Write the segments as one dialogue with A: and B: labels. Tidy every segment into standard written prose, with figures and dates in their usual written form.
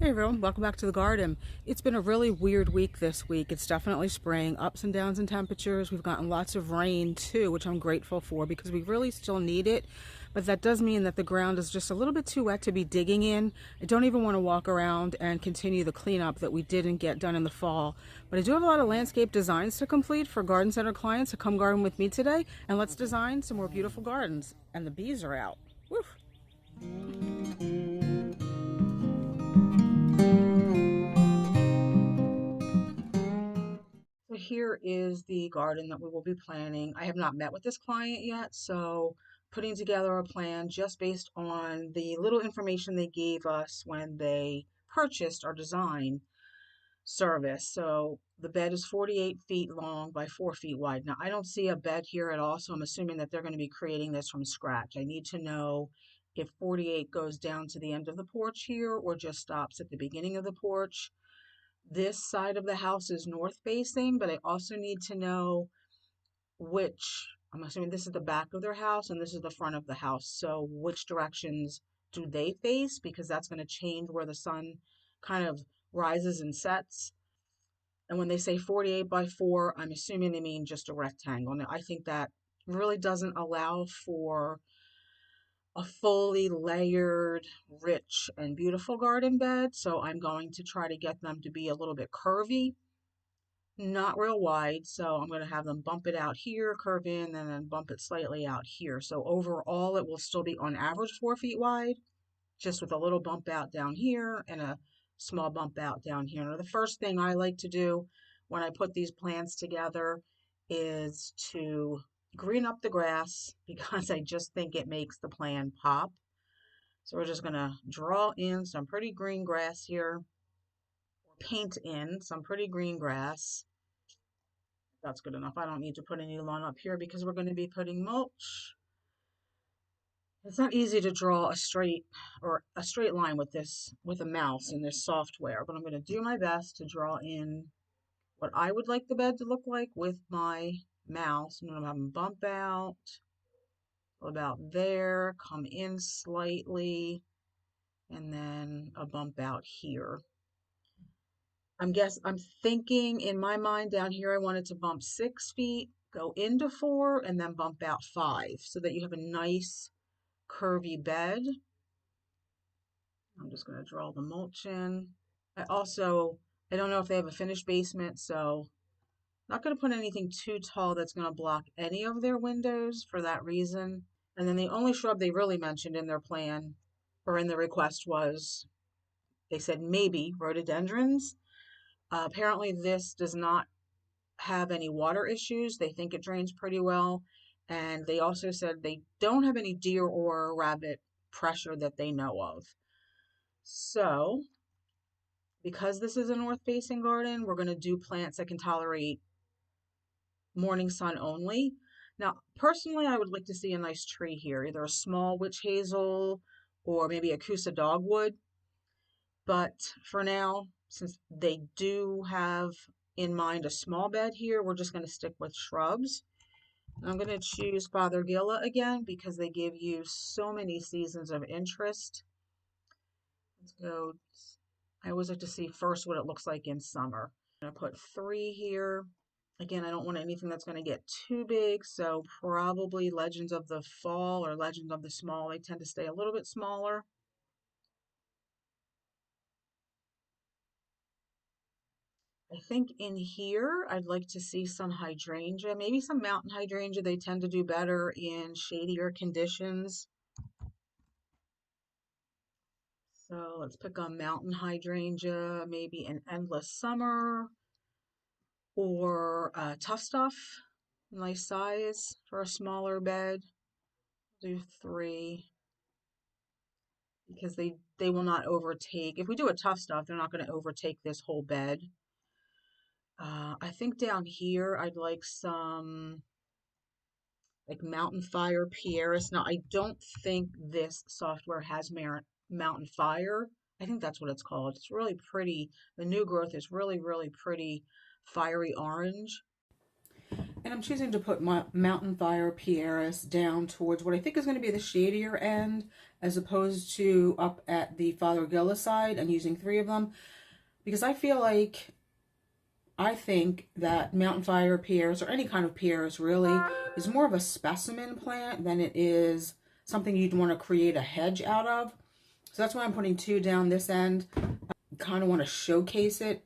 A: Hey everyone, welcome back to the garden. It's been a really weird week this week. It's definitely spring, ups and downs in temperatures. We've gotten lots of rain too, which I'm grateful for because we really still need it. But that does mean that the ground is just a little bit too wet to be digging in. I don't even want to walk around and continue the cleanup that we didn't get done in the fall. But I do have a lot of landscape designs to complete for garden center clients to come garden with me today. And let's design some more beautiful gardens. And the bees are out. Woo! So here is the garden that we will be planting. I have not met with this client yet, so putting together a plan just based on the little information they gave us when they purchased our design service. So the bed is 48 feet long by 4 feet wide. Now, I don't see a bed here at all, so I'm assuming that they're going to be creating this from scratch. I need to know if 48 goes down to the end of the porch here or just stops at the beginning of the porch. This side of the house is north facing, but I also need to know which, I'm assuming this is the back of their house and this is the front of the house. So which directions do they face? Because that's going to change where the sun kind of rises and sets. And when they say 48 by 4, I'm assuming they mean just a rectangle. Now, I think that really doesn't allow for a fully layered, rich, and beautiful garden bed. So I'm going to try to get them to be a little bit curvy, not real wide. So I'm going to have them bump it out here, curve in, and then bump it slightly out here. So overall, it will still be on average 4 feet wide, just with a little bump out down here and a small bump out down here. Now, the first thing I like to do when I put these plants together is to green up the grass because I just think it makes the plan pop. So we're just gonna draw in some pretty green grass here, or paint in some pretty green grass. That's good enough. I don't need to put any lawn up here because we're going to be putting mulch. It's not easy to draw a straight line with this, with a mouse in this software, but I'm going to do my best to draw in what I would like the bed to look like with my mouse. I'm going to have them bump out about there, come in slightly, and then a bump out here. I'm thinking in my mind down here, I wanted to bump 6 feet, go into 4, and then bump out 5 so that you have a nice curvy bed. I'm just going to draw the mulch in. I don't know if they have a finished basement, so not going to put anything too tall that's going to block any of their windows for that reason. And then the only shrub they really mentioned in their plan or in the request was they said maybe rhododendrons. Apparently, this does not have any water issues. They think it drains pretty well. And they also said they don't have any deer or rabbit pressure that they know of. So, because this is a north facing garden, we're going to do plants that can tolerate morning sun only. Now, personally, I would like to see a nice tree here, either a small witch hazel or maybe a Kusa dogwood. But for now, since they do have in mind a small bed here, we're just going to stick with shrubs. I'm going to choose Fothergilla again because they give you so many seasons of interest. Let's go. I always like to see first what it looks like in summer. I'm going to put 3 here. Again, I don't want anything that's going to get too big, so probably Legends of the Fall or Legends of the Small. They tend to stay a little bit smaller. I think in here, I'd like to see some hydrangea, maybe some mountain hydrangea. They tend to do better in shadier conditions. So let's pick a mountain hydrangea, maybe an endless summer or tough stuff, nice size for a smaller bed. Do 3 because they will not overtake. If we do a tough stuff, they're not going to overtake this whole bed. I think down here I'd like some like Mountain Fire Pieris. Now I don't think this software has Mountain Fire. I think that's what it's called. It's really pretty. The new growth is really, really pretty fiery orange. And I'm choosing to put my Mountain Fire Pieris down towards what I think is going to be the shadier end, as opposed to up at the Fothergilla side and using three of them, because I think that Mountain Fire Pieris, or any kind of Pieris really, is more of a specimen plant than it is something you'd want to create a hedge out of. So that's why I'm putting two down this end. Kind of want to showcase it.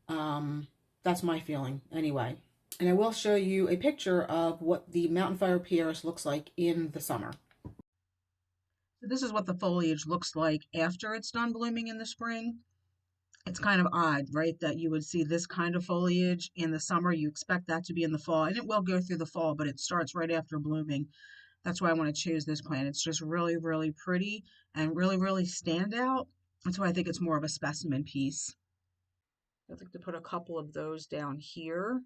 A: That's my feeling anyway. And I will show you a picture of what the Mountain Fire Pieris looks like in the summer. So this is what the foliage looks like after it's done blooming in the spring. It's kind of odd, right, that you would see this kind of foliage in the summer. You expect that to be in the fall, and it will go through the fall, but it starts right after blooming. That's why I want to choose this plant. It's just really, really pretty and really, really stand out. That's why I think it's more of a specimen piece. I'd like to put a couple of those down here.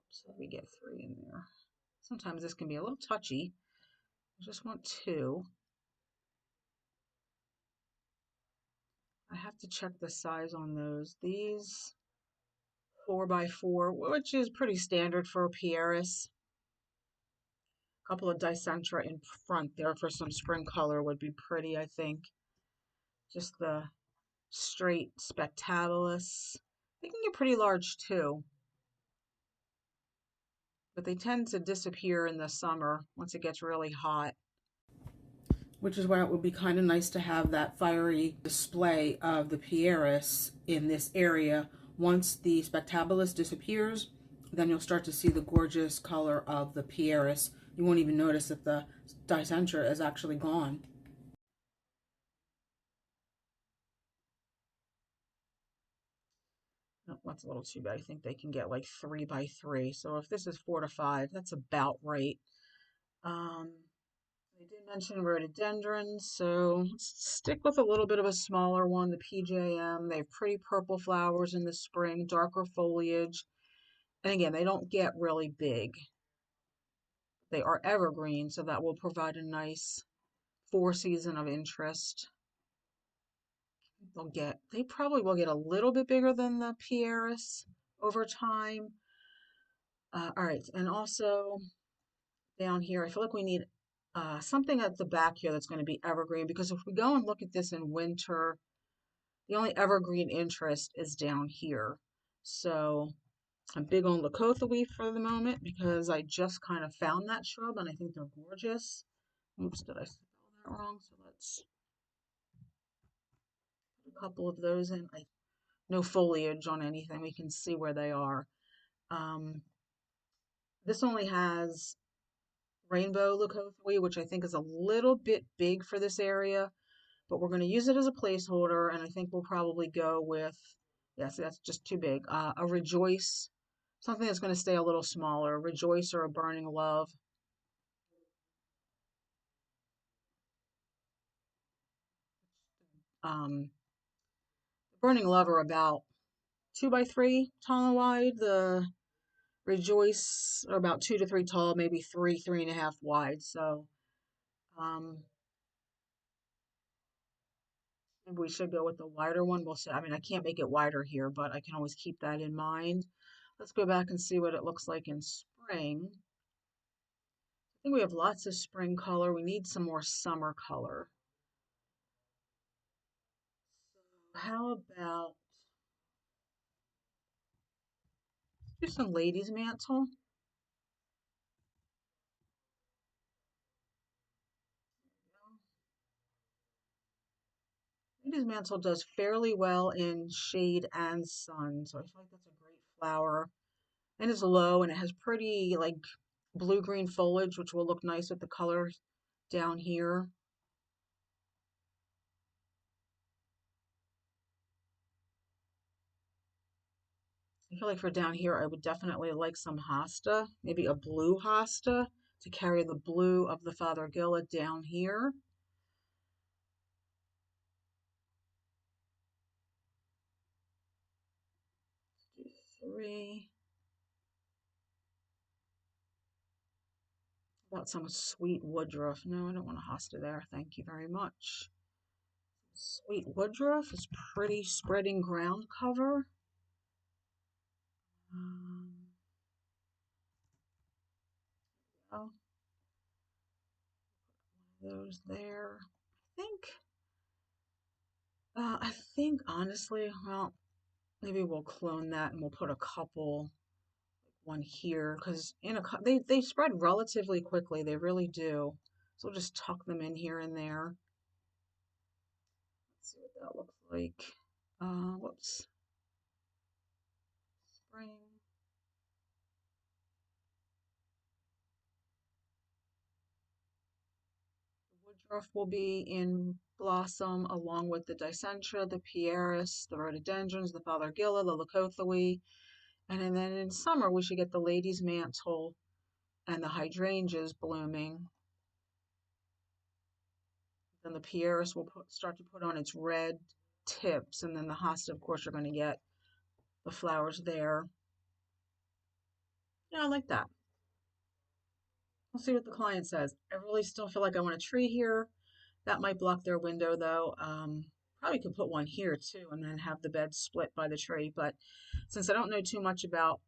A: So let me get three in there. Sometimes this can be a little touchy. I just want two. I have to check the size on those. These 4x4, which is pretty standard for a Pieris. A couple of dicentra in front there for some spring color would be pretty, I think. Just the straight spectabilis. They can get pretty large too, but they tend to disappear in the summer once it gets really hot. Which is why it would be kind of nice to have that fiery display of the Pieris in this area. Once the spectabilis disappears, then you'll start to see the gorgeous color of the Pieris. You won't even notice that the dicentra is actually gone. No, that's a little too bad. I think they can get like 3x3. So if this is 4 to 5, that's about right. They did mention rhododendrons, so let's stick with a little bit of a smaller one, the PJM. They have pretty purple flowers in the spring, darker foliage. And again, they don't get really big. They are evergreen, so that will provide a nice four-season of interest. They probably will get a little bit bigger than the Pieris over time. All right, and also down here, I feel like we need something at the back here that's going to be evergreen, because if we go and look at this in winter, the only evergreen interest is down here. So I'm big on Lakotha for the moment because I just kind of found that shrub and I think they're gorgeous. Oops, did I spell that wrong? So let's put a couple of those in. No foliage on anything. We can see where they are. Um, this only has rainbow Lakotha, which I think is a little bit big for this area, but we're going to use it as a placeholder, and I think we'll probably go with, yes, that's just too big, a Rejoice, something that's going to stay a little smaller, Rejoice or a Burning Love. The Burning Love are about 2x3 tall and wide. The Rejoice are about 2 to 3 tall, maybe 3.5 wide. So um, maybe we should go with the wider one. We'll see. I mean, I can't make it wider here, but I can always keep that in mind. Let's go back and see what it looks like in spring. I think we have lots of spring color. We need some more summer color. So how about do some ladies' mantle? Ladies' mantle does fairly well in shade and sun, so I feel like that's a great flower. And it's low and it has pretty like blue-green foliage, which will look nice with the colors down here. I feel like for down here, I would definitely like some hosta, maybe a blue hosta to carry the blue of the Fothergilla down here. 3. About some sweet woodruff. No, I don't want a hosta there. Thank you very much. Sweet woodruff is pretty spreading ground cover. Um, oh, those there. I think honestly, well, maybe we'll clone that and we'll put a couple, one here, because they spread relatively quickly. They really do. So we'll just tuck them in here and there. Let's see what that looks like. Whoops. Spring. Woodruff will be in blossom along with the dicentra, the pieris, the rhododendrons, the fothergilla, the leucothoe, and then in summer we should get the lady's mantle and the hydrangeas blooming. Then the pieris will start to put on its red tips, and then the hosta, of course, you're going to get the flowers there. Yeah, I like that. We'll see what the client says. I really still feel like I want a tree here. That might block their window though. Probably could put one here too and then have the bed split by the tree. But since I don't know too much about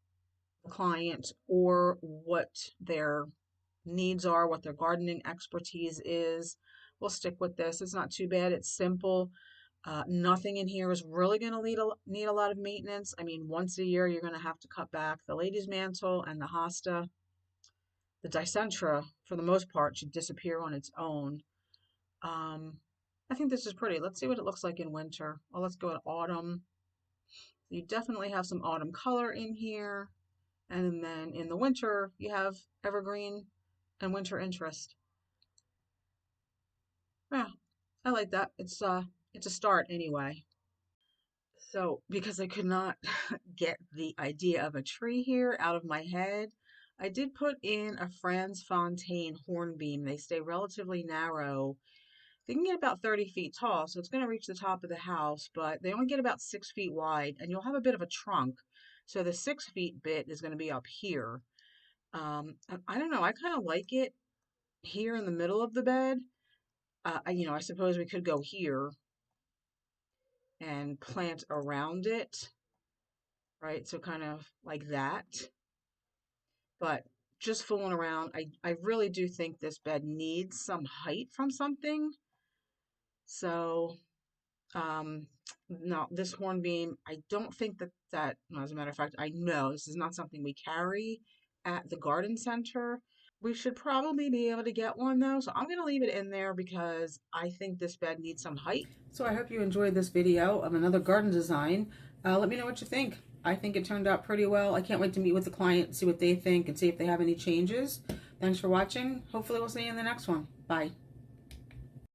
A: the client or what their needs are, what their gardening expertise is, we'll stick with this. It's not too bad. It's simple. Nothing in here is really going to need a lot of maintenance. I mean, once a year, you're going to have to cut back the lady's mantle and the hosta. The dicentra, for the most part, should disappear on its own. Um, I think this is pretty. Let's see what it looks like in winter. Well, let's go to autumn. You definitely have some autumn color in here. And then in the winter, you have evergreen and winter interest. Yeah, I like that. It's a start anyway. So because I could not get the idea of a tree here out of my head, I did put in a Franz Fontaine hornbeam. They stay relatively narrow. They can get about 30 feet tall, so it's going to reach the top of the house, but they only get about 6 feet wide, and you'll have a bit of a trunk. So the 6 feet bit is going to be up here. I don't know. I kind of like it here in the middle of the bed. I suppose we could go here and plant around it, right? So kind of like that. But just fooling around, I really do think this bed needs some height from something. So no, this hornbeam, I don't think no, as a matter of fact, I know this is not something we carry at the garden center. We should probably be able to get one though, so I'm going to leave it in there because I think this bed needs some height. So I hope you enjoyed this video of another garden design. Let me know what you think. I think it turned out pretty well. I can't wait to meet with the client, see what they think, and see if they have any changes. Thanks for watching. Hopefully we'll see you in the next one. Bye.